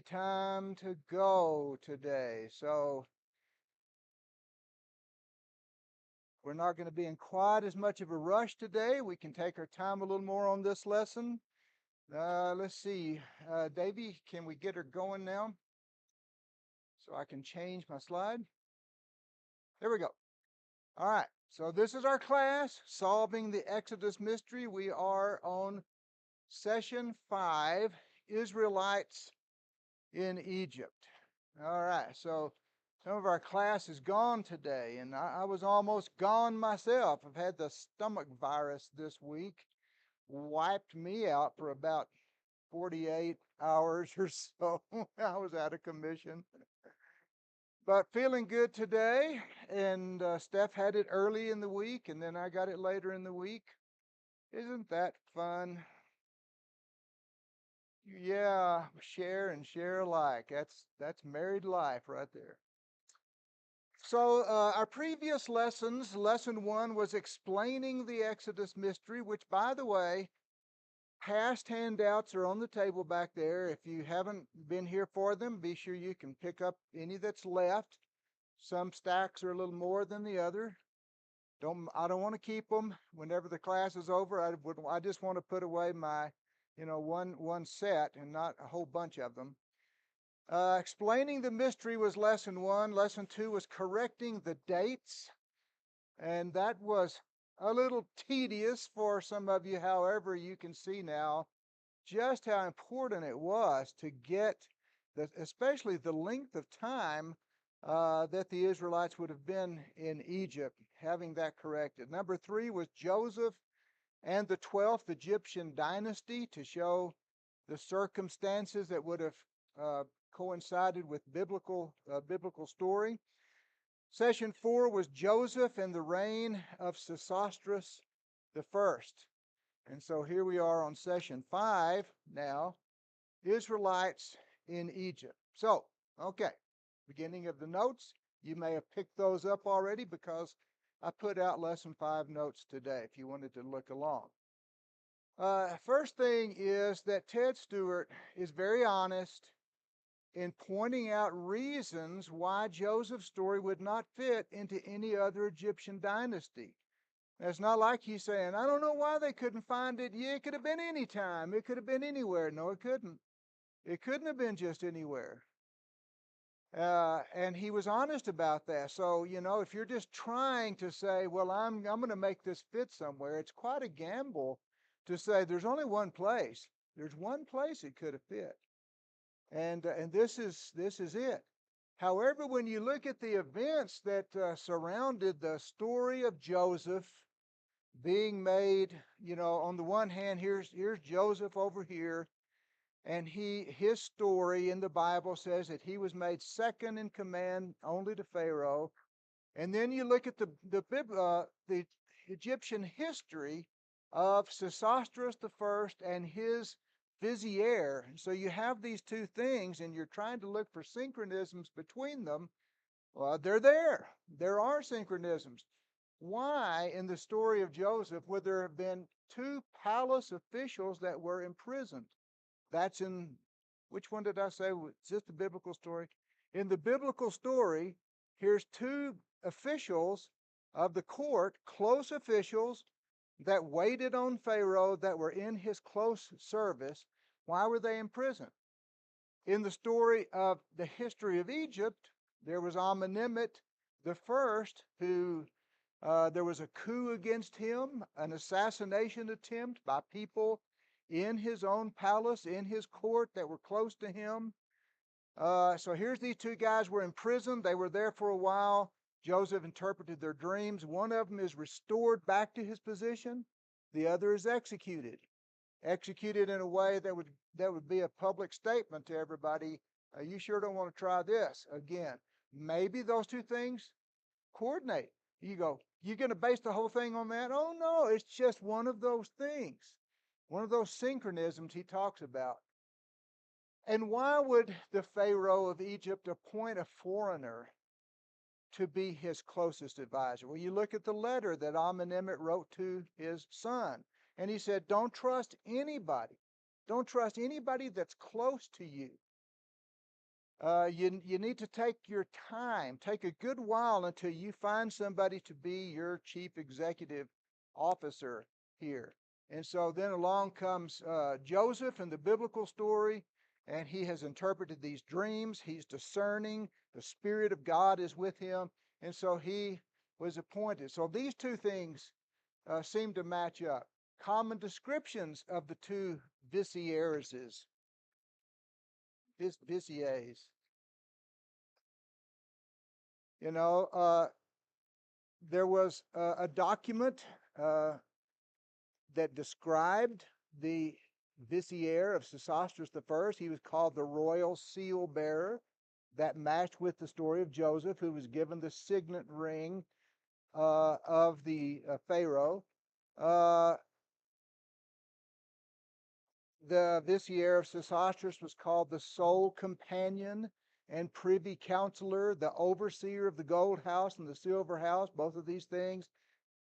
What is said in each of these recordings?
time to go today. So we're not going to be in quite as much of a rush today. We can take our time a little more on this lesson. Let's see. Davy, can we get her going now? So I can change my slide. There we go. All right. So this is our class, Solving the Exodus Mystery. We are on session 5, Israelites in Egypt. All right. So some of our class is gone today, and I was almost gone myself. I've had the stomach virus this week, wiped me out for about 48 hours or so. I was out of commission. But feeling good today, and Steph had it early in the week, and then I got it later in the week. Isn't that fun? Yeah, share and share alike. That's married life right there. So our previous lessons, lesson 1 was explaining the Exodus mystery, which, by the way, past handouts are on the table back there. If you haven't been here for them, be sure you can pick up any that's left. Some stacks are a little more than the other. I don't want to keep them whenever the class is over. I just want to put away my, one set and not a whole bunch of them. Explaining the mystery was lesson 1. Lesson 2 was correcting the dates, and that was a little tedious for some of you. However, you can see now just how important it was to get, especially the length of time that the Israelites would have been in Egypt, having that corrected. Number 3 was Joseph and the 12th Egyptian dynasty, to show the circumstances that would have coincided with biblical story. Session 4 was Joseph and the reign of Sesostris the first. And so here we are on session 5 now, Israelites in Egypt. So, okay, beginning of the notes. You may have picked those up already because I put out lesson 5 notes today if you wanted to look along. First thing is that Ted Stewart is very honest in pointing out reasons why Joseph's story would not fit into any other Egyptian dynasty. Now, it's not like he's saying, I don't know why they couldn't find it. Yeah, it could have been any time. It could have been anywhere. No, it couldn't. It couldn't have been just anywhere. And he was honest about that. So, if you're just trying to say, well, I'm going to make this fit somewhere, it's quite a gamble to say there's only one place. There's one place it could have fit. And this is it. However, when you look at the events that surrounded the story of Joseph being made, on the one hand, here's Joseph over here, and his story in the Bible says that he was made second in command only to Pharaoh. And then you look at the Egyptian history of Sesostris the first and his vizier. So you have these two things, and you're trying to look for synchronisms between them. Well, they're there. There are synchronisms. Why, in the story of Joseph, would there have been two palace officials that were imprisoned? That's in, which one did I say? Is this the biblical story? In the biblical story, here's two officials of the court, close officials, that waited on Pharaoh, that were in his close service. Why were they in prison? In the story of the history of Egypt, there was Amenemhet the first, who there was a coup against him, an assassination attempt by people in his own palace, in his court, that were close to him. So here's these two guys were in prison. They were there for a while. Joseph interpreted their dreams. One of them is restored back to his position. The other is executed. Executed in a way that would be a public statement to everybody. You sure don't want to try this again. Maybe those two things coordinate. You go, you're going to base the whole thing on that? Oh no, it's just one of those things. One of those synchronisms he talks about. And why would the Pharaoh of Egypt appoint a foreigner to be his closest advisor? Well, you look at the letter that Amenemhet wrote to his son, and he said, don't trust anybody. Don't trust anybody that's close to you. You need to take your time, take a good while until you find somebody to be your chief executive officer here. And so then along comes Joseph in the biblical story, and he has interpreted these dreams. He's discerning. The Spirit of God is with him, and so he was appointed. So these two things seem to match up. Common descriptions of the two vizierises, viziers. You know, there was a document uh, that described the vizier of Sesostris I. He was called the royal seal bearer. That matched with the story of Joseph, who was given the signet ring of the Pharaoh. Uh, the vizier of Sesostris was called the sole companion and privy counselor, the overseer of the gold house and the silver house. Both of these things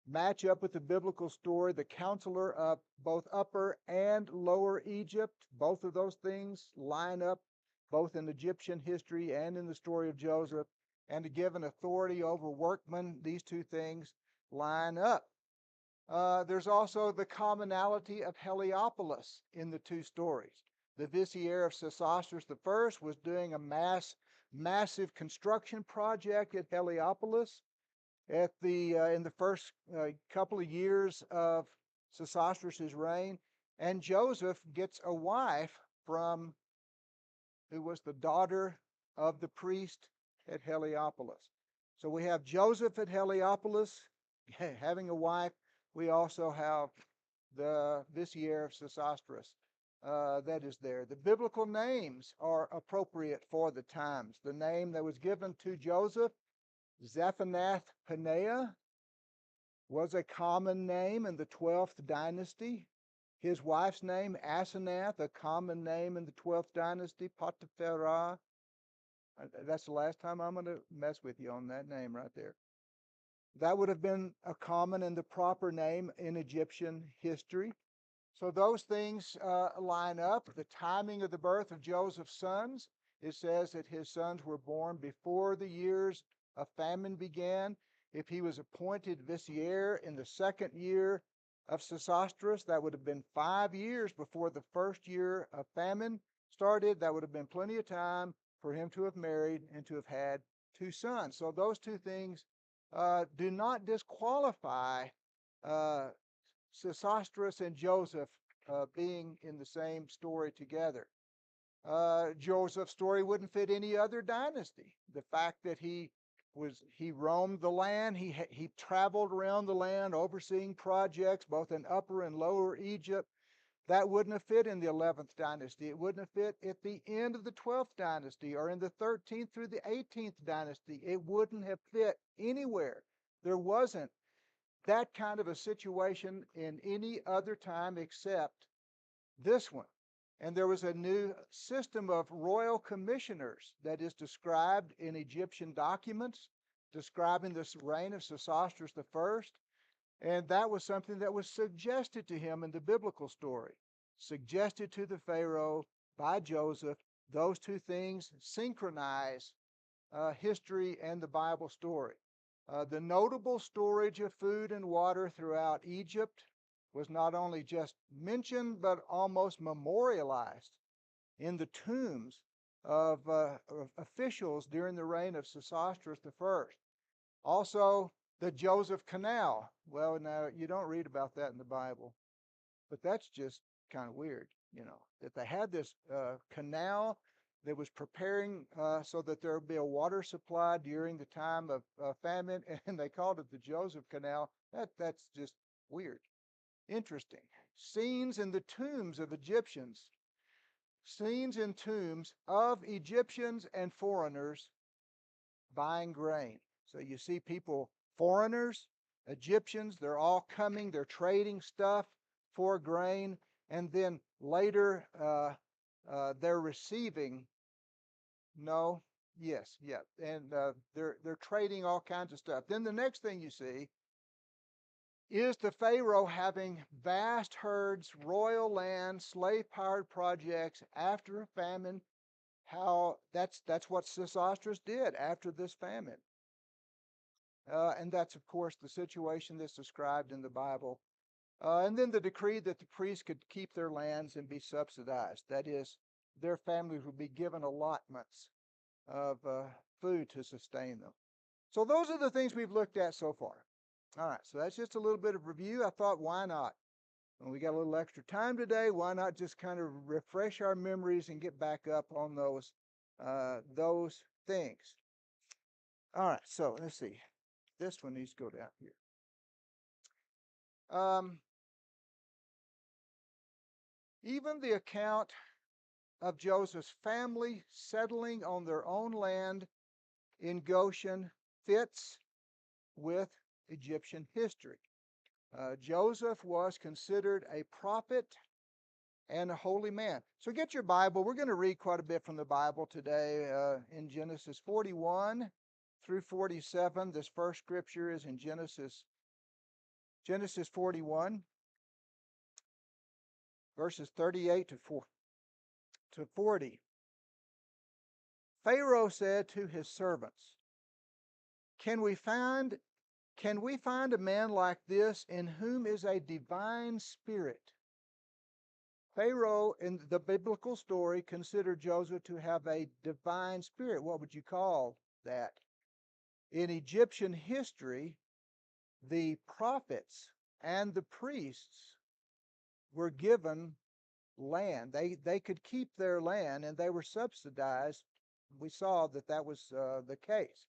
match up with the biblical story, the counselor of both Upper and Lower Egypt. Both of those things line up both in Egyptian history and in the story of Joseph. And to give an authority over workmen, these two things line up. There's also the commonality of Heliopolis in the two stories. The vizier of Sesostris I was doing a massive construction project at Heliopolis at the in the first couple of years of Sesostris' reign, and Joseph gets a wife from who was the daughter of the priest at Heliopolis. So we have Joseph at Heliopolis having a wife. We also have the vizier of Sesostris that is there. The biblical names are appropriate for the times. The name that was given to Joseph, Zephanath Paneah, was a common name in the 12th dynasty. His wife's name, Asenath, a common name in the 12th dynasty, Potipharah. That's the last time I'm going to mess with you on that name right there. That would have been a common and the proper name in Egyptian history. So those things line up. The timing of the birth of Joseph's sons, it says that his sons were born before the years of famine began. If he was appointed vizier in the second year of Sesostris, that would have been 5 years before the first year of famine started. That would have been plenty of time for him to have married and to have had two sons. So those two things do not disqualify Sesostris and Joseph being in the same story together. Joseph's story wouldn't fit any other dynasty. The fact that he roamed the land, he traveled around the land overseeing projects both in Upper and Lower Egypt. That wouldn't have fit in the 11th dynasty. It wouldn't have fit at the end of the 12th dynasty or in the 13th through the 18th dynasty. It wouldn't have fit anywhere. There wasn't that kind of a situation in any other time except this one. And there was a new system of royal commissioners that is described in Egyptian documents describing this reign of Sesostris I. And that was something that was suggested to him in the biblical story, suggested to the Pharaoh by Joseph. Those two things synchronize history and the Bible story. The notable storage of food and water throughout Egypt was not only just mentioned, but almost memorialized in the tombs of officials during the reign of Sesostris I. Also, the Joseph Canal. Well, now, you don't read about that in the Bible, but that's just kind of weird, that they had this canal that was preparing so that there would be a water supply during the time of famine, and they called it the Joseph Canal. That's just weird. Interesting. Scenes in the tombs of Egyptians. Scenes in tombs of Egyptians and foreigners buying grain. So you see people, foreigners, Egyptians, they're all coming, they're trading stuff for grain, and then later they're receiving. No, yes, yeah, and they're trading all kinds of stuff. Then the next thing you see is the Pharaoh having vast herds, royal land, slave-powered projects after a famine, how that's what Sesostris did after this famine. And that's, of course, the situation that's described in the Bible. And then the decree that the priests could keep their lands and be subsidized. That is, their families would be given allotments of food to sustain them. So those are the things we've looked at so far. All right, so that's just a little bit of review. I thought, why not? When we got a little extra time today, why not just kind of refresh our memories and get back up on those things? All right, so let's see. This one needs to go down here. Even the account of Joseph's family settling on their own land in Goshen fits with Egyptian history. Joseph was considered a prophet and a holy man. So get your Bible. We're going to read quite a bit from the Bible today in Genesis 41 through 47. This first scripture is in Genesis 41, verses 38 to 40. Pharaoh said to his servants, Can we find a man like this in whom is a divine spirit? Pharaoh, in the biblical story, considered Joseph to have a divine spirit. What would you call that? In Egyptian history, the prophets and the priests were given land. They could keep their land, and they were subsidized. We saw that was the case.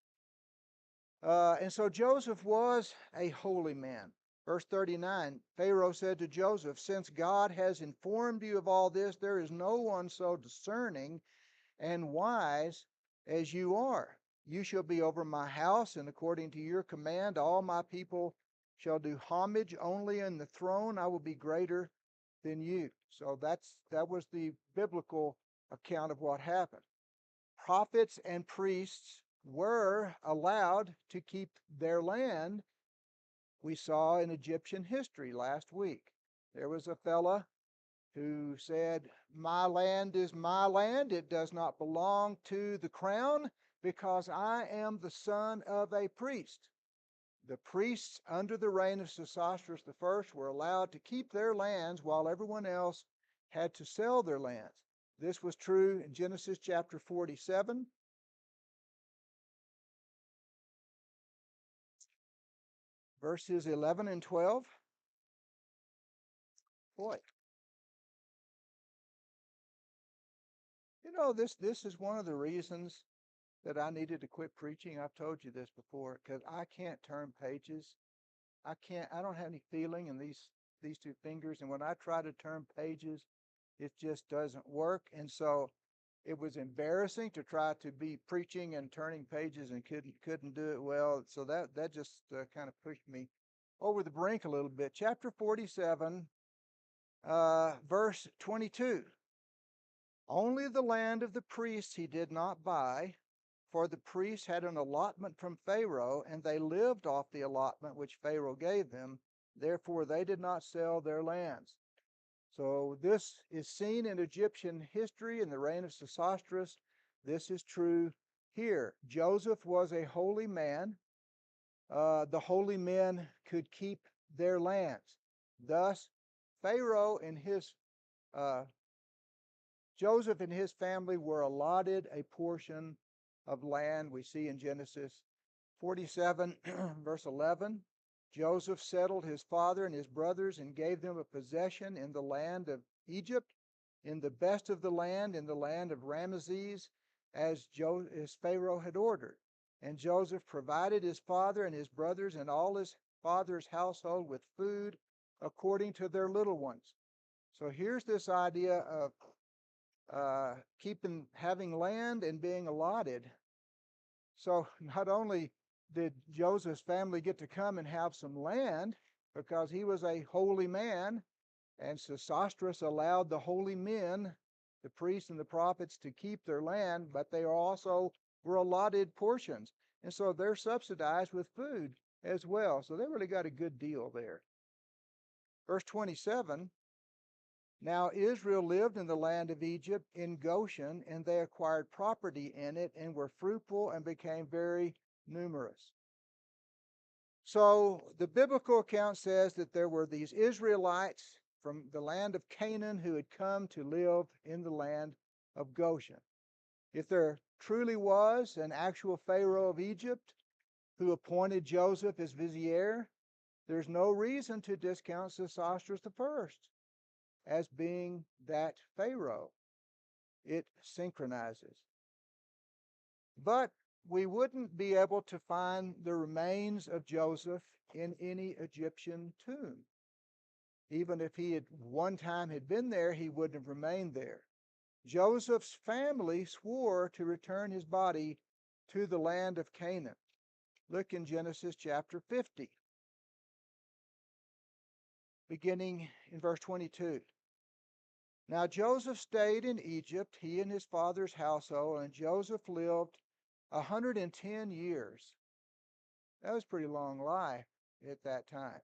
And so Joseph was a holy man. Verse 39, Pharaoh said to Joseph, Since God has informed you of all this, there is no one so discerning and wise as you are. You shall be over my house, and according to your command, all my people shall do homage. Only in the throne I will be greater than you. So that was the biblical account of what happened. Prophets and priests were allowed to keep their land. We saw in Egyptian history last week. There was a fella who said, My land is my land. It does not belong to the crown because I am the son of a priest. The priests under the reign of Sesostris I were allowed to keep their lands while everyone else had to sell their lands. This was true in Genesis chapter 47. Verses 11 and 12. Boy. You know, this is one of the reasons that I needed to quit preaching. I've told you this before, because I can't turn pages. I don't have any feeling in these two fingers, and when I try to turn pages, it just doesn't work. And so it was embarrassing to try to be preaching and turning pages and couldn't do it well. So that just kind of pushed me over the brink a little bit. Chapter 47, verse 22. Only the land of the priests he did not buy, for the priests had an allotment from Pharaoh, and they lived off the allotment which Pharaoh gave them. Therefore they did not sell their lands. So this is seen in Egyptian history in the reign of Sesostris. This is true here. Joseph was a holy man. The holy men could keep their lands. Thus, Pharaoh and Joseph and his family were allotted a portion of land. We see in Genesis 47, verse 11, Joseph settled his father and his brothers and gave them a possession in the land of Egypt, in the best of the land, in the land of Ramesses, as Pharaoh had ordered. And Joseph provided his father and his brothers and all his father's household with food according to their little ones. So here's this idea of having land and being allotted. So not only did Joseph's family get to come and have some land because he was a holy man, and Sesostris allowed the holy men, the priests and the prophets, to keep their land, but they also were allotted portions. And so they're subsidized with food as well. So they really got a good deal there. Verse 27, Now Israel lived in the land of Egypt in Goshen, and they acquired property in it and were fruitful and became very numerous. So the biblical account says that there were these Israelites from the land of Canaan who had come to live in the land of Goshen. If there truly was an actual Pharaoh of Egypt who appointed Joseph as vizier, there's no reason to discount Sesostris I as being that Pharaoh. It synchronizes. But we wouldn't be able to find the remains of Joseph in any Egyptian tomb. Even if he had one time had been there, he wouldn't have remained there. Joseph's family swore to return his body to the land of Canaan. Look in Genesis chapter 50, beginning in verse 22. Now Joseph stayed in Egypt, he and his father's household, and Joseph lived 110 years. That was a pretty long life at that time.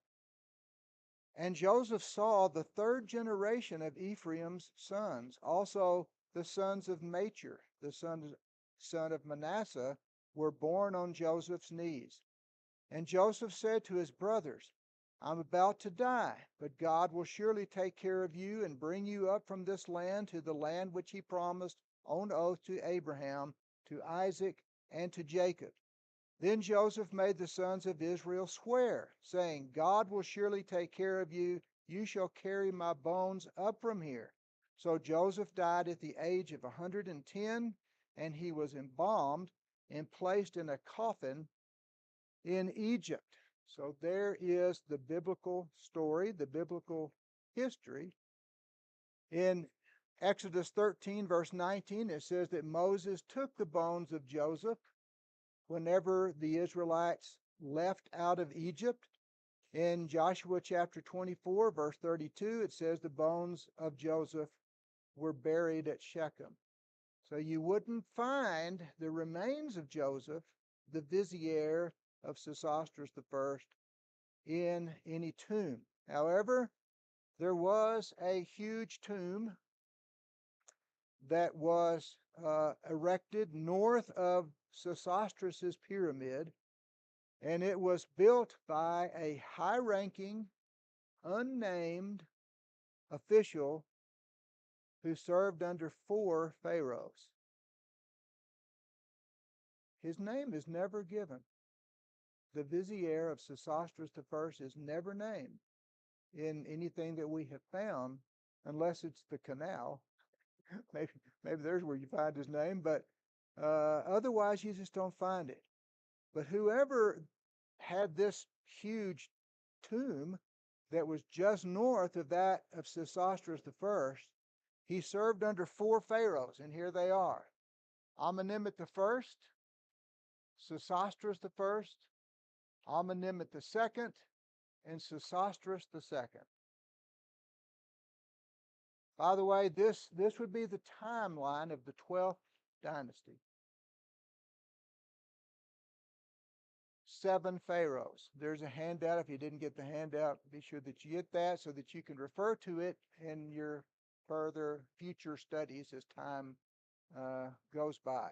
And Joseph saw the third generation of Ephraim's sons. Also, the sons of Machir, the son of Manasseh, were born on Joseph's knees. And Joseph said to his brothers, I'm about to die, but God will surely take care of you and bring you up from this land to the land which he promised on oath to Abraham, to Isaac, and to Jacob. Then Joseph made the sons of Israel swear, saying, God will surely take care of you. You shall carry my bones up from here. So Joseph died at the age of 110, and he was embalmed and placed in a coffin in Egypt. So there is the biblical story, the biblical history. In Exodus 13, verse 19, it says that Moses took the bones of Joseph whenever the Israelites left out of Egypt. In Joshua chapter 24, verse 32, it says the bones of Joseph were buried at Shechem. So you wouldn't find the remains of Joseph, the vizier of Sesostris I, in any tomb. However, there was a huge tomb that was erected north of Sesostris's pyramid, and it was built by a high-ranking, unnamed official who served under 4 pharaohs. His name is never given. The vizier of Sesostris I is never named in anything that we have found, unless it's the canal. maybe there's where you find his name, but otherwise you just don't find it. But whoever had this huge tomb that was just north of that of Sesostris I, he served under 4 pharaohs, and here they are: Amenemhet I, Sesostris I, Amenemhet II, and Sesostris II. By the way, this would be the timeline of the 12th dynasty. 7 pharaohs. There's a handout. If you didn't get the handout, be sure that you get that so that you can refer to it in your further future studies as time goes by.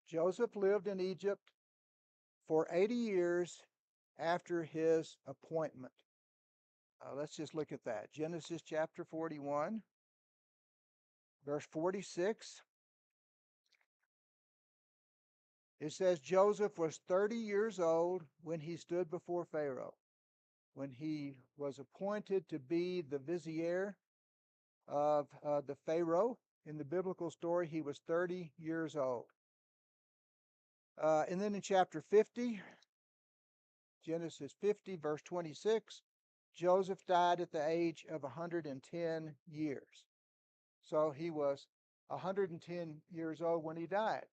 Joseph lived in Egypt for 80 years after his appointment. Let's just look at that. Genesis chapter 41, verse 46. It says, Joseph was 30 years old when he stood before Pharaoh. When he was appointed to be the vizier of the Pharaoh, in the biblical story, he was 30 years old. And then in chapter 50, Genesis 50, verse 26, Joseph died at the age of 110 years. So he was 110 years old when he died.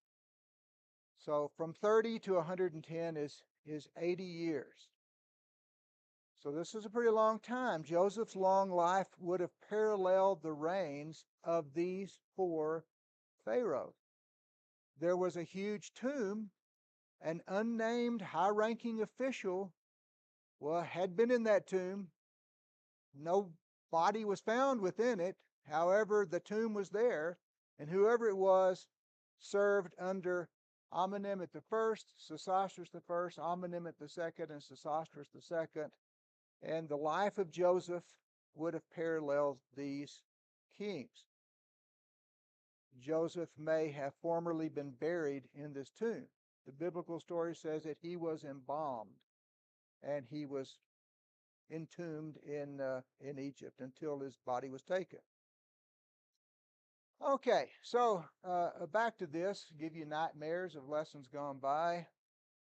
So from 30 to 110 is 80 years. So this is a pretty long time. Joseph's long life would have paralleled the reigns of these 4 pharaohs. There was a huge tomb. An unnamed high-ranking official Well, had been in that tomb. No body was found within it. However, the tomb was there, and whoever it was served under Amenemhet the first, Sesostris the first, Amenemhet the second, and Sesostris the second. And the life of Joseph would have paralleled these kings. Joseph may have formerly been buried in this tomb. The biblical story says that he was embalmed and he was entombed in Egypt until his body was taken. Okay, so back to this, give you nightmares of lessons gone by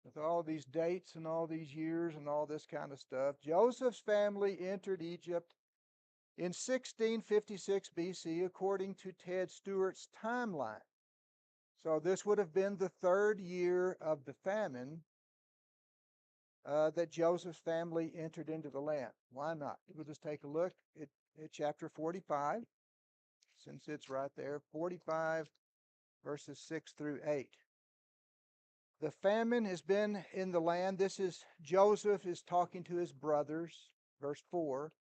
with all these dates and all these years and all this kind of stuff. Joseph's family entered Egypt in 1656 BC according to Ted Stewart's timeline. So this would have been the third year of the famine that Joseph's family entered into the land. Why not? We'll just take a look at chapter 45, since it's right there, 45 verses 6 through 8. The famine has been in the land. This is Joseph is talking to his brothers, verse 4.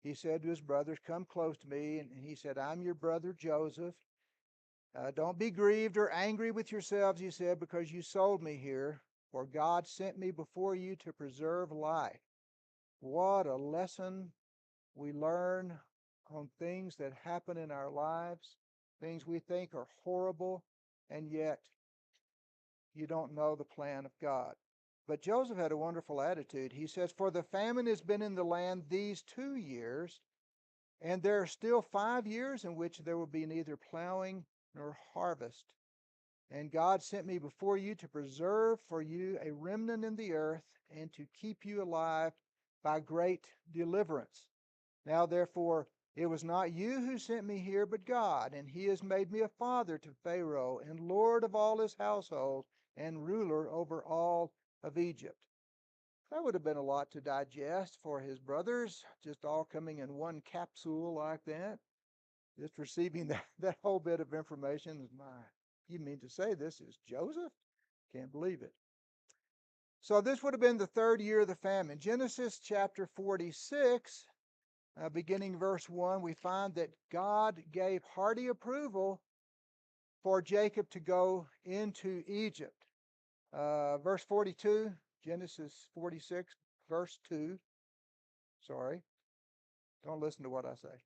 He said to his brothers, "Come close to me." And he said, "I'm your brother Joseph. Don't be grieved or angry with yourselves," he said, "because you sold me here. For God sent me before you to preserve life." What a lesson we learn on things that happen in our lives, things we think are horrible, and yet you don't know the plan of God. But Joseph had a wonderful attitude. He says, "For the famine has been in the land these 2 years, and there are still 5 years in which there will be neither plowing nor harvest. And God sent me before you to preserve for you a remnant in the earth and to keep you alive by great deliverance. Now therefore, it was not you who sent me here, but God, and he has made me a father to Pharaoh and lord of all his household and ruler over all of Egypt." That would have been a lot to digest for his brothers, just all coming in one capsule like that, just receiving that whole bit of information. You mean to say this is Joseph? Can't believe it. So this would have been the third year of the famine. Genesis chapter 46, beginning verse 1, we find that God gave hearty approval for Jacob to go into Egypt. Verse 42, Genesis 46, verse 2. Sorry, don't listen to what I say.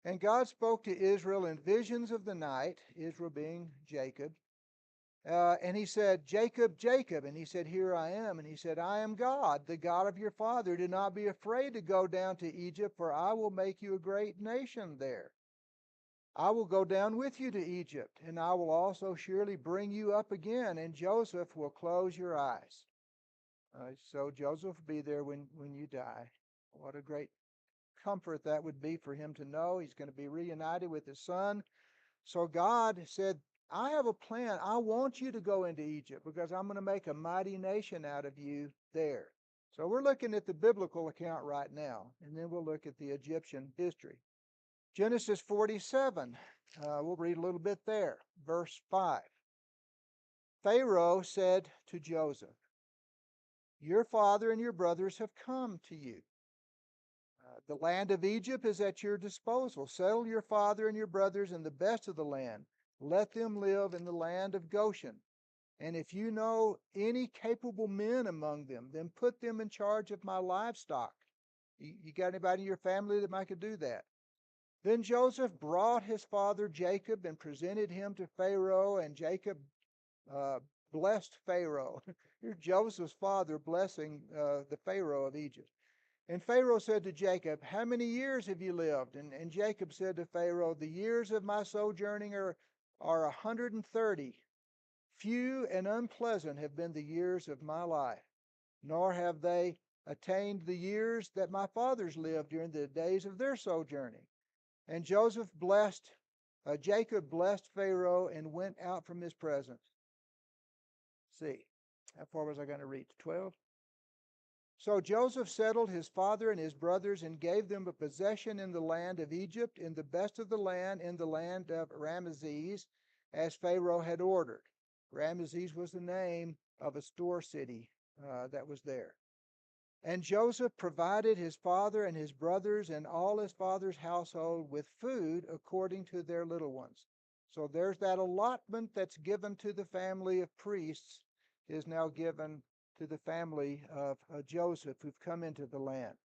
"And God spoke to Israel in visions of the night," Israel being Jacob, "and he said, 'Jacob, Jacob.' And he said, 'Here I am.' And he said, 'I am God, the God of your father. Do not be afraid to go down to Egypt, for I will make you a great nation there. I will go down with you to Egypt, and I will also surely bring you up again, and Joseph will close your eyes.'" So Joseph will be there when you die. What a great comfort that would be for him to know he's going to be reunited with his son. So God said, "I have a plan. I want you to go into Egypt because I'm going to make a mighty nation out of you there." So we're looking at the biblical account right now, and then we'll look at the Egyptian history. Genesis 47, we'll read a little bit there. Verse 5. "Pharaoh said to Joseph, 'Your father and your brothers have come to you. The land of Egypt is at your disposal. Settle your father and your brothers in the best of the land. Let them live in the land of Goshen. And if you know any capable men among them, then put them in charge of my livestock.'" You got anybody in your family that might could do that? "Then Joseph brought his father Jacob and presented him to Pharaoh, and Jacob blessed Pharaoh." Here's Joseph's father blessing the Pharaoh of Egypt. "And Pharaoh said to Jacob, 'How many years have you lived?' And Jacob said to Pharaoh, 'The years of my sojourning are 130. Few and unpleasant have been the years of my life, nor have they attained the years that my fathers lived during the days of their sojourning.' And Jacob blessed Pharaoh and went out from his presence." See, how far was I going to read? 12? "So Joseph settled his father and his brothers and gave them a possession in the land of Egypt, in the best of the land, in the land of Ramesses, as Pharaoh had ordered." Ramesses was the name of a store city that was there. And Joseph provided his father and his brothers and all his father's household with food according to their little ones. So there's that allotment that's given to the family of priests is now given to the family of Joseph who've come into the land.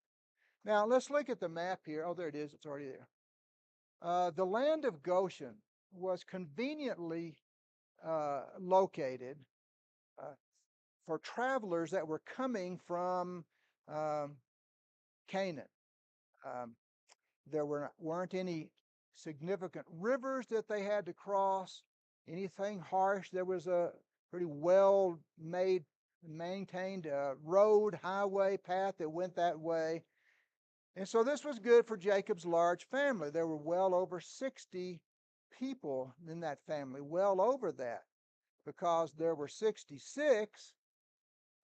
Now let's look at the map here. Oh, there it is. It's already there. The land of Goshen was conveniently located uh, for travelers that were coming from um, Canaan. Um, there weren't any significant rivers that they had to cross, anything harsh. There was a pretty well made, maintained road, highway, path that went that way. And so this was good for Jacob's large family. There were well over 60 people in that family, well over that, because there were 66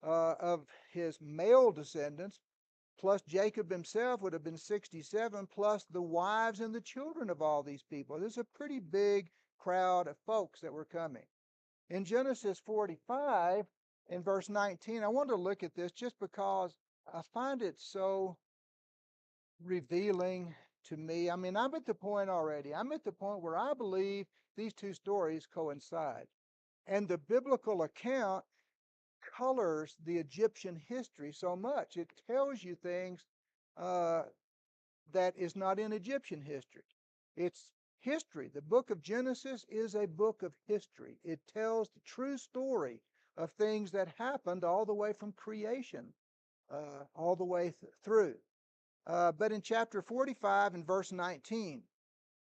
of his male descendants, plus Jacob himself would have been 67, plus the wives and the children of all these people. This is a pretty big crowd of folks that were coming. In Genesis 45, in verse 19, I want to look at this just because I find it so revealing to me. I mean, I'm at the point already. I'm at the point where I believe these two stories coincide. And the biblical account colors the Egyptian history so much. It tells you things uh, that is not in Egyptian history. It's history. The book of Genesis is a book of history. It tells the true story of things that happened all the way from creation, all the way through. But in chapter 45 and verse 19,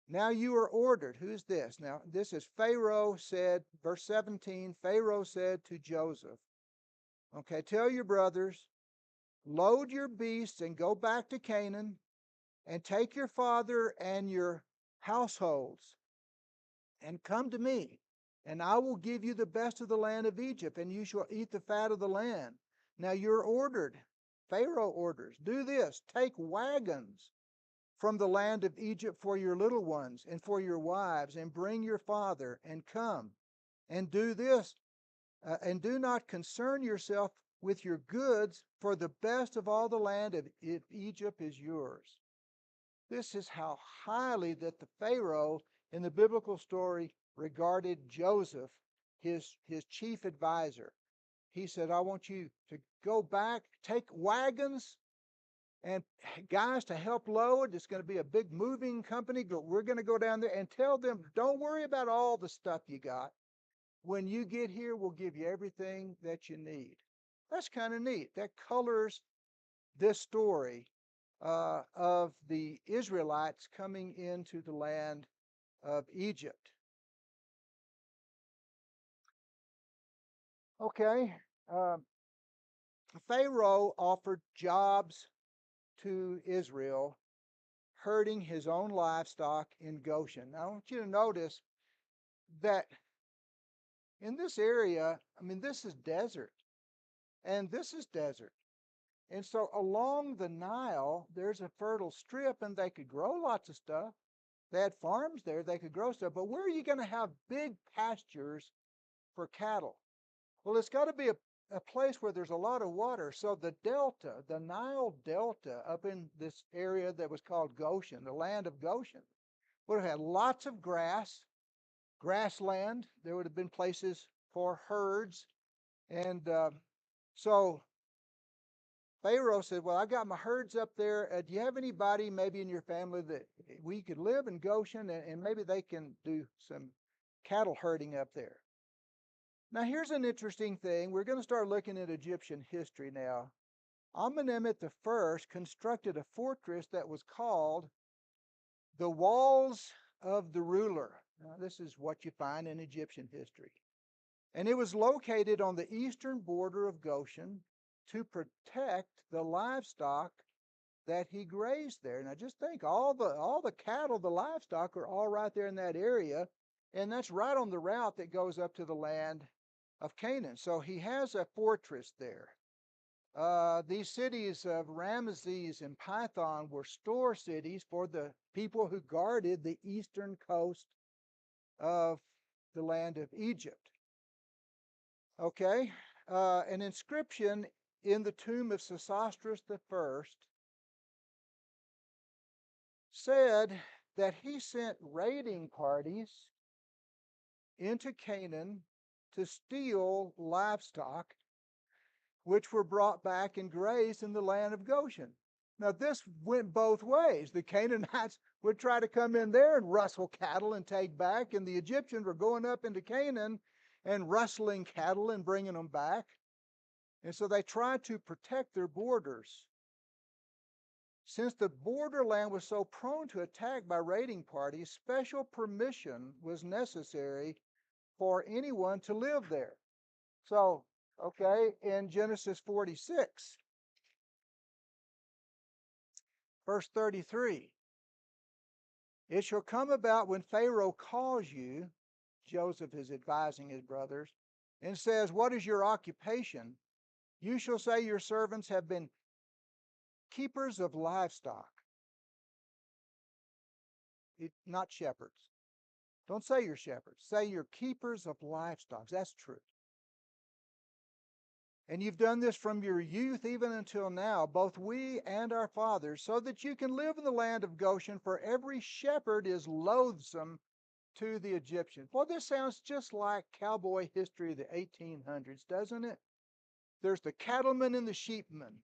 now you are ordered. Who's this? Now, this is Pharaoh said, verse 17, Pharaoh said to Joseph, okay, tell your brothers, load your beasts and go back to Canaan, and take your father and your households, and come to me, and I will give you the best of the land of Egypt, and you shall eat the fat of the land. Now you're ordered, Pharaoh orders, do this, take wagons from the land of Egypt for your little ones and for your wives, and bring your father, and come, and do this, and do not concern yourself with your goods, for the best of all the land of Egypt is yours. This is how highly that the Pharaoh in the biblical story regarded Joseph, his chief advisor. He said, I want you to go back, take wagons and guys to help load. It's going to be a big moving company. We're going to go down there and tell them, don't worry about all the stuff you got. When you get here, we'll give you everything that you need. That's kind of neat. That colors this story of the Israelites coming into the land of Egypt. Okay, Pharaoh offered jobs to Israel, herding his own livestock in Goshen. Now, I want you to notice that in this area, I mean, this is desert, and this is desert. And so along the Nile, there's a fertile strip, and they could grow lots of stuff. They had farms there, they could grow stuff. But where are you going to have big pastures for cattle? Well, it's got to be a place where there's a lot of water. So the delta, the Nile Delta, up in this area that was called Goshen, the land of Goshen, would have had lots of grassland. There would have been places for herds. And so Pharaoh said, well, I got my herds up there. Do you have anybody maybe in your family that we could live in Goshen and maybe they can do some cattle herding up there? Now, here's an interesting thing. We're going to start looking at Egyptian history now. Amenemhet I constructed a fortress that was called the Walls of the Ruler. Now, this is what you find in Egyptian history. And it was located on the eastern border of Goshen to protect the livestock that he grazed there. Now just think, all the cattle, the livestock are all right there in that area, and that's right on the route that goes up to the land of Canaan. So he has a fortress there. These cities of Ramesses and Python were store cities for the people who guarded the eastern coast of the land of Egypt. Okay, an inscription in the tomb of Sesostris I said that he sent raiding parties into Canaan to steal livestock which were brought back and grazed in the land of Goshen. Now, this went both ways. The Canaanites would try to come in there and rustle cattle and take back, and the Egyptians were going up into Canaan and rustling cattle and bringing them back. And so they tried to protect their borders. Since the borderland was so prone to attack by raiding parties, special permission was necessary for anyone to live there. So, okay, in Genesis 46, verse 33, it shall come about when Pharaoh calls you, Joseph is advising his brothers, and says, what is your occupation? You shall say your servants have been keepers of livestock, not shepherds. Don't say you're shepherds. Say you're keepers of livestock. That's true. And you've done this from your youth even until now, both we and our fathers, so that you can live in the land of Goshen, for every shepherd is loathsome to the Egyptians. Well, this sounds just like cowboy history of the 1800s, doesn't it? There's the cattlemen and the sheepmen.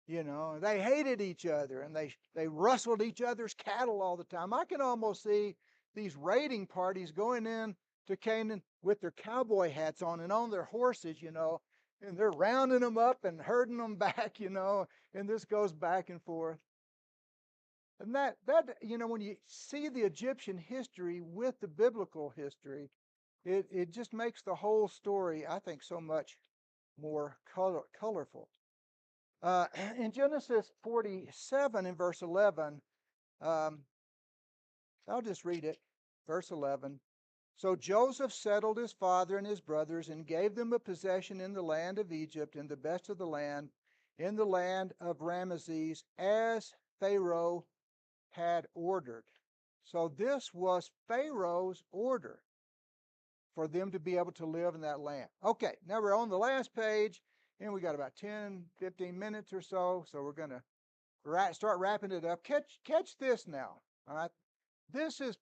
You know, they hated each other and they rustled each other's cattle all the time. I can almost see these raiding parties going in to Canaan with their cowboy hats on and on their horses, you know, and they're rounding them up and herding them back, you know, and this goes back and forth. And that you know, when you see the Egyptian history with the biblical history, it just makes the whole story, I think, so much more colorful. In Genesis 47 in verse 11, um, I'll just read it. Verse 11. So Joseph settled his father and his brothers and gave them a possession in the land of Egypt, in the best of the land, in the land of Ramesses, as Pharaoh had ordered. So this was Pharaoh's order for them to be able to live in that land. Okay, now we're on the last page, and we got about 10, 15 minutes or so, so we're going to start wrapping it up. Catch this now, all right? This is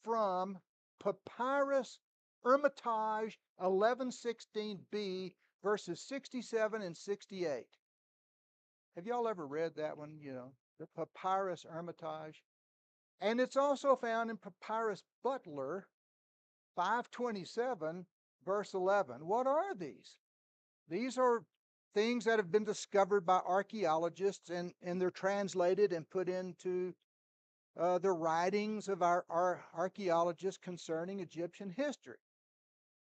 from Papyrus Hermitage 1116b, verses 67 and 68. Have y'all ever read that one? You know, the Papyrus Hermitage? And it's also found in Papyrus Butler 527, verse 11. What are these? These are things that have been discovered by archaeologists, and they're translated and put into the writings of our archaeologists concerning Egyptian history.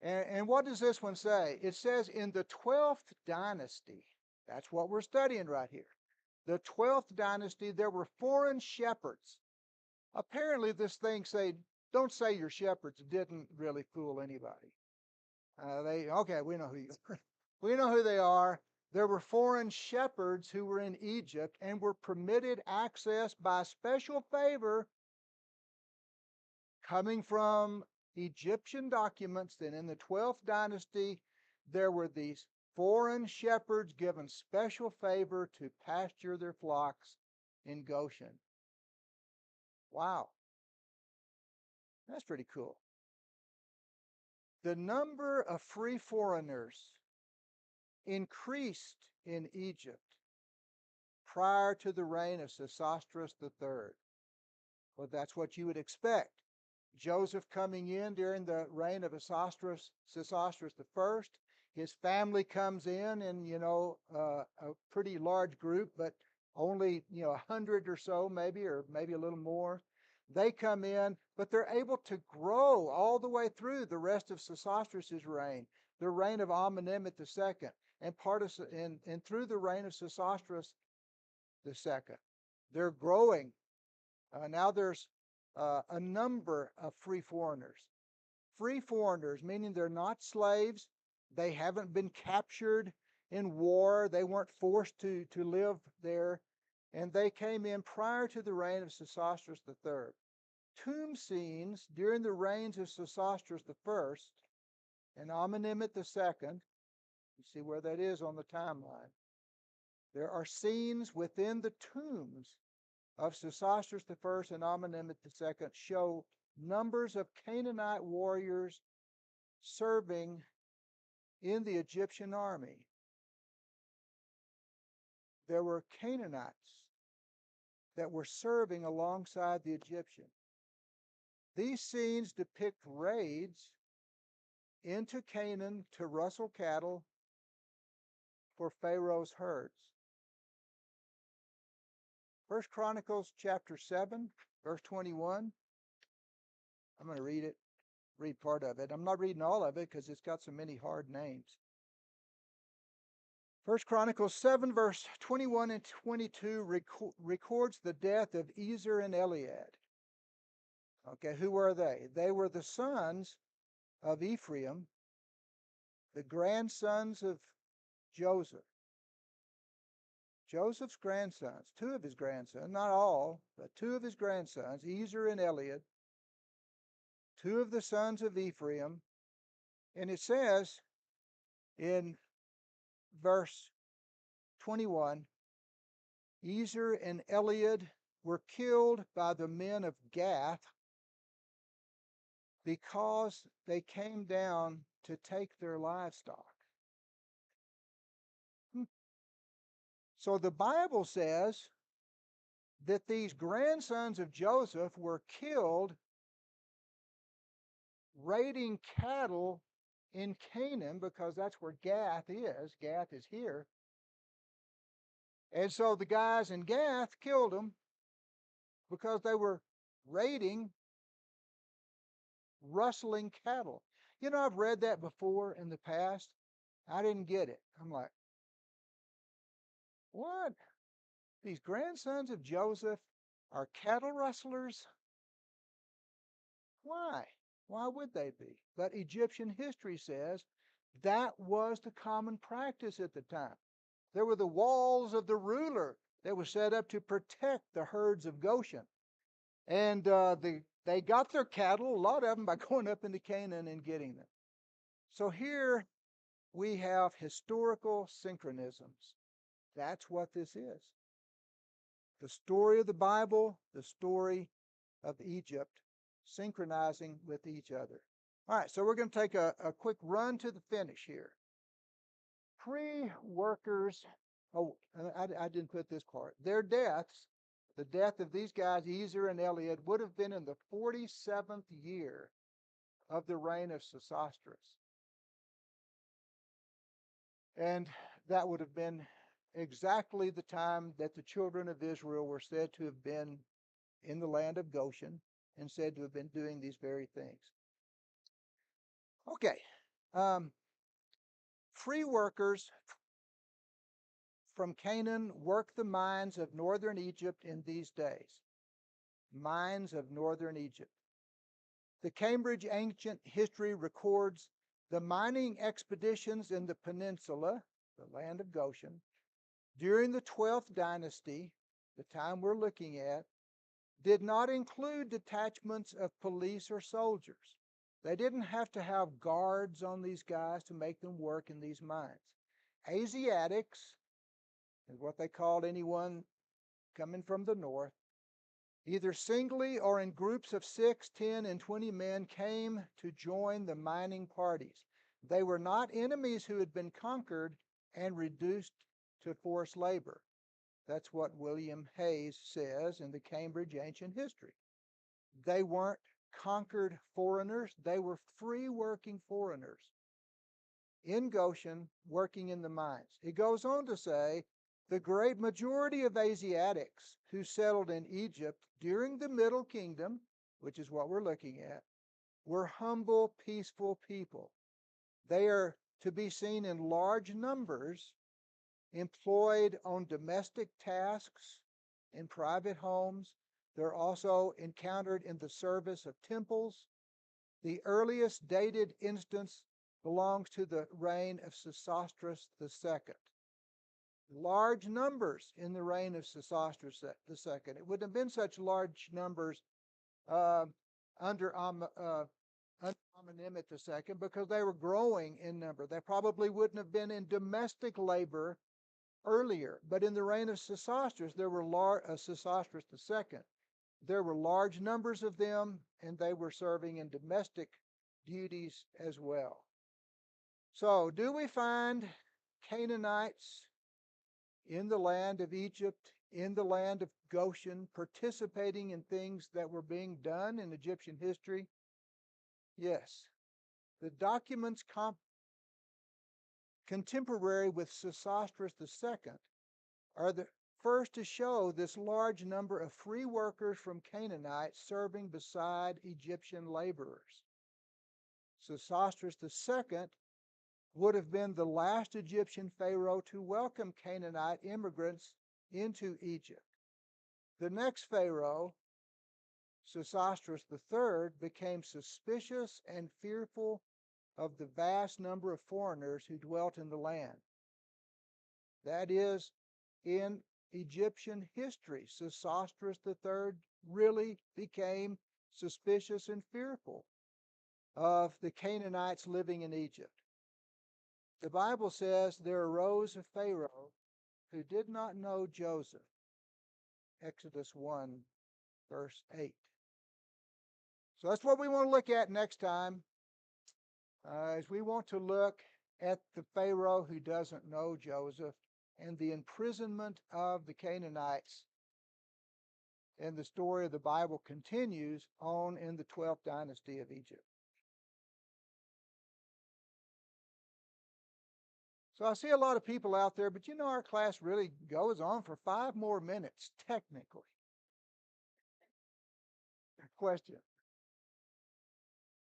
And what does this one say? It says in the 12th dynasty, that's what we're studying right here. The 12th dynasty, there were foreign shepherds. Apparently this thing don't say your shepherds didn't really fool anybody. We know who you are. We know who they are. There were foreign shepherds who were in Egypt and were permitted access by special favor coming from Egyptian documents. That in the 12th dynasty, there were these foreign shepherds given special favor to pasture their flocks in Goshen. Wow. That's pretty cool. The number of free foreigners increased in Egypt prior to the reign of Sesostris III. Well, that's what you would expect. Joseph coming in during the reign of Sesostris I. His family comes in, and a pretty large group, but only 100 or so, maybe a little more. They come in, but they're able to grow all the way through the rest of Sesostris' reign, the reign of Amenemhet II, and through the reign of Sesostris II. They're growing. Now there's a number of free foreigners. Free foreigners, meaning they're not slaves. They haven't been captured in war. They weren't forced to live there. And they came in prior to the reign of Sesostris III. Tomb scenes during the reigns of Sesostris I and Amenemhet II, you see where that is on the timeline, There are scenes within the tombs of Sesostris I and Amenemhet II show numbers of Canaanite warriors serving in the Egyptian army. There were Canaanites that were serving alongside the Egyptians. These scenes depict raids into Canaan to rustle cattle for Pharaoh's herds. 1 Chronicles chapter 7, verse 21. I'm going to read part of it. I'm not reading all of it because it's got so many hard names. 1 Chronicles 7, verse 21 and 22 records the death of Ezer and Elead. Okay, who were they? They were the sons of Ephraim, the grandsons of Joseph. Joseph's grandsons, two of his grandsons, not all, but two of his grandsons, Ezer and Elead, two of the sons of Ephraim. And it says in verse 21, Ezer and Elead were killed by the men of Gath because they came down to take their livestock. So the Bible says that these grandsons of Joseph were killed raiding cattle in Canaan, because that's where Gath is. Gath is here. And so the guys in Gath killed them because they were raiding, rustling cattle. You know, I've read that before in the past. I didn't get it. I'm like, what? These grandsons of Joseph are cattle rustlers? Why? Why would they be? But Egyptian history says that was the common practice at the time. There were the walls of the ruler that was set up to protect the herds of Goshen. And they got their cattle, a lot of them, by going up into Canaan and getting them. So here we have historical synchronisms. That's what this is. The story of the Bible, the story of Egypt, synchronizing with each other. All right, so we're going to take a quick run to the finish here. Pre-workers, I didn't put this part. Their deaths, the death of these guys, Ezer and Elead, would have been in the 47th year of the reign of Sesostris. And that would have been exactly the time that the children of Israel were said to have been in the land of Goshen and said to have been doing these very things. Okay. Free workers from Canaan worked the mines of northern Egypt in these days. Mines of northern Egypt. The Cambridge Ancient History records the mining expeditions in the peninsula, the land of Goshen, during the 12th dynasty, the time we're looking at, did not include detachments of police or soldiers. They didn't have to have guards on these guys to make them work in these mines. Asiatics is what they called anyone coming from the north. Either singly or in groups of 6, 10, and 20 men came to join the mining parties. They were not enemies who had been conquered and reduced to forced labor. That's what William Hayes says in the Cambridge Ancient History. They weren't conquered foreigners. They were free working foreigners in Goshen working in the mines. It goes on to say, the great majority of Asiatics who settled in Egypt during the Middle Kingdom, which is what we're looking at, were humble, peaceful people. They are to be seen in large numbers, employed on domestic tasks in private homes. They're also encountered in the service of temples. The earliest dated instance belongs to the reign of Sesostris II. Large numbers in the reign of Sesostris II. It wouldn't have been such large numbers under Amenemhet II because they were growing in number. They probably wouldn't have been in domestic labor earlier. But in the reign of Sesostris, Sesostris II, there were large numbers of them, and they were serving in domestic duties as well. So, do we find Canaanites in the land of Egypt, in the land of Goshen, participating in things that were being done in Egyptian history? Yes. The documents contemporary with Sesostris II are the first to show this large number of free workers from Canaanites serving beside Egyptian laborers. Sesostris II would have been the last Egyptian pharaoh to welcome Canaanite immigrants into Egypt. The next pharaoh, Sesostris III, became suspicious and fearful of the vast number of foreigners who dwelt in the land. That is, in Egyptian history, Sesostris III really became suspicious and fearful of the Canaanites living in Egypt. The Bible says there arose a Pharaoh who did not know Joseph. Exodus 1, verse 8. So that's what we want to look at next time, as we want to look at the Pharaoh who doesn't know Joseph and the imprisonment of the Canaanites. And the story of the Bible continues on in the 12th dynasty of Egypt. So I see a lot of people out there, but you know our class really goes on for 5 more minutes, technically. Question?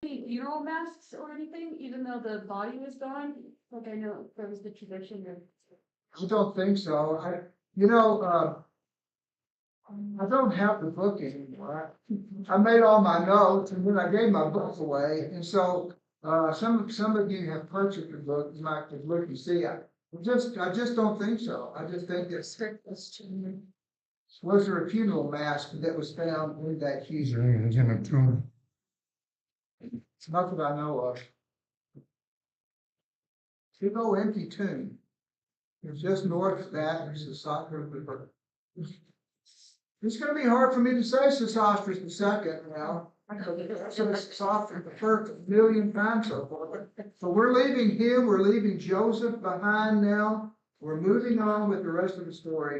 Funeral masks or anything, even though the body was gone? Like I know there was the tradition of. I don't think so. I don't have the book anymore. I made all my notes and then I gave my book away. And so some of you have purchased the book. You might have looked and see. I just don't think so. I just think it's was there a funeral mask that was found in that huge tomb? It's not that I know of. Big old empty tomb. It's just north of that. There's the soccer river. It's going to be hard for me to say Sesostris II now. Sesostris the first a million times so far. So we're leaving him. We're leaving Joseph behind now. We're moving on with the rest of the story.